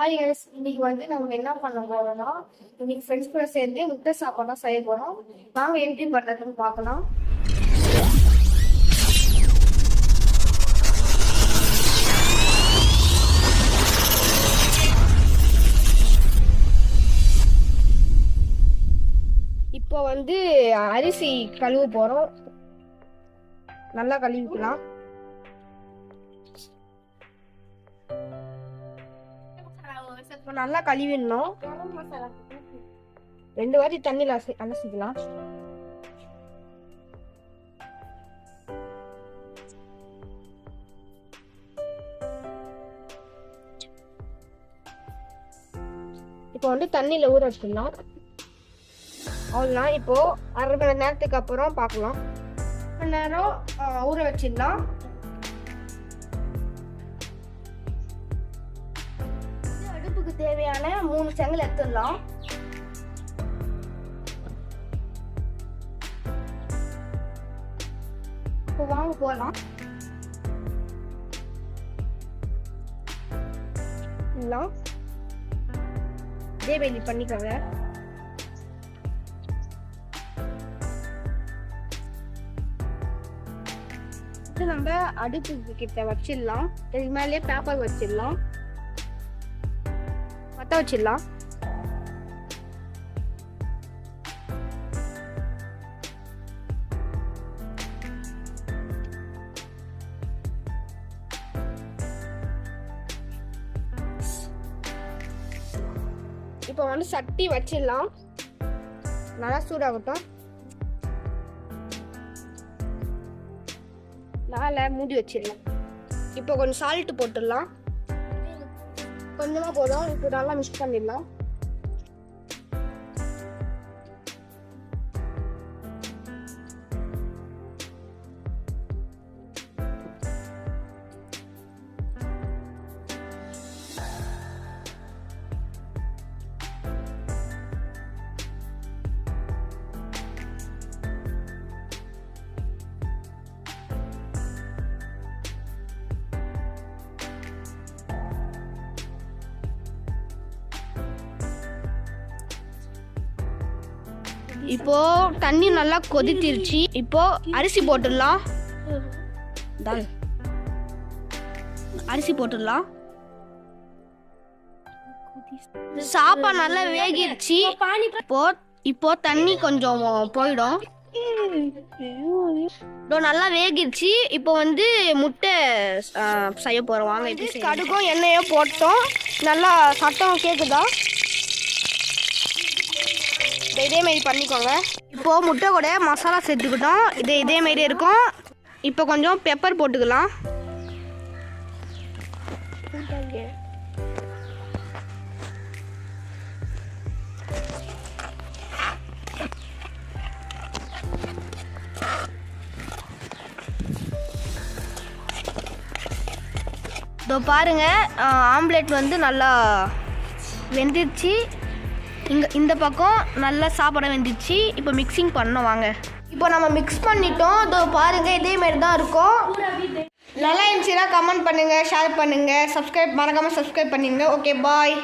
Hi guys, இன்னைக்கு நம்ம என்ன பண்ண போறோம்னா, இன்னைக்கு ஃப்ரெண்ட்ஸ் கூட சேர்ந்து முட்டை சாப்பாடு தான் செய்ய போறோம். வாங்க எப்படி பண்றதுன்னு பார்க்கலாம். இப்போ அரிசி கழுவ போறோம். நல்லா கழுவிக்கலாம். நல்லா கழுவிடணும். 2 வாட்டி தண்ணியில் அலசிக்கலாம். இப்போ தண்ணியில ஊற வச்சிடலாம். அவ்வளோதான். இப்போ அரை மணி நேரத்துக்கு அப்புறம் பார்க்கலாம். மணி நேரம் ஊற வச்சிடலாம். அடுப்புக்கு தேவையான 3 செங்கல் எடுத்துடலாம். இப்போ வாங்க போகலாம். இதே வேலி பண்ணிக்கோங்க. நம்ம அடுப்பு கிட்ட வச்சிடலாம். இதுக்கு மேலே பேப்பர் வச்சிடலாம். பற்ற வச்சிடலாம். இப்போ சட்டி வச்சிடலாம். நல்லா சூடாகட்டும். மேலே மூடி வச்சிடலாம். இப்போ கொஞ்சம் சால்ட் போட்டுடலாம். கொஞ்சமா போதும். இப்போ நல்லா மிக்ஸ் பண்ணிடலாம். இப்போ தண்ணி நல்லா கொதிச்சிருச்சு. இப்போ அரிசி போட்டுடலாம். அரிசி போட்டுடலாம். சாப்பாடு நல்லா வேகிடுச்சு. இப்போ தண்ணி கொஞ்சம் போயிடும். நல்லா வேகிடுச்சு. இப்போ முட்டை செய்ய போறோம். வாங்க. கடுகும் எண்ணெயும் போட்டோம். நல்லா சத்தம் கேக்குதா? இதே மாதிரி பண்ணிக்கோங்க. இப்போ முட்டை கூட மசாலா சேர்த்துக்கிட்டோம். இதே மாதிரி இருக்கும். இப்போ கொஞ்சம் பெப்பர் போட்டுக்கலாம். இதோ பாருங்க, ஆம்லெட் நல்லா வெந்துருச்சு. இந்த பக்கம் நல்லா சாப்பாடு வெந்துச்சு. இப்போ மிக்சிங் பண்ணோம். வாங்க. இப்போ நம்ம மிக்ஸ் பண்ணிட்டோம். இதோ பாருங்க, இதே மாதிரி தான் இருக்கும். நல்லா இருந்துச்சுன்னா கமெண்ட் பண்ணுங்க, ஷேர் பண்ணுங்க, மறக்காம சப்ஸ்கிரைப் பண்ணுங்க. ஓகே, பாய்.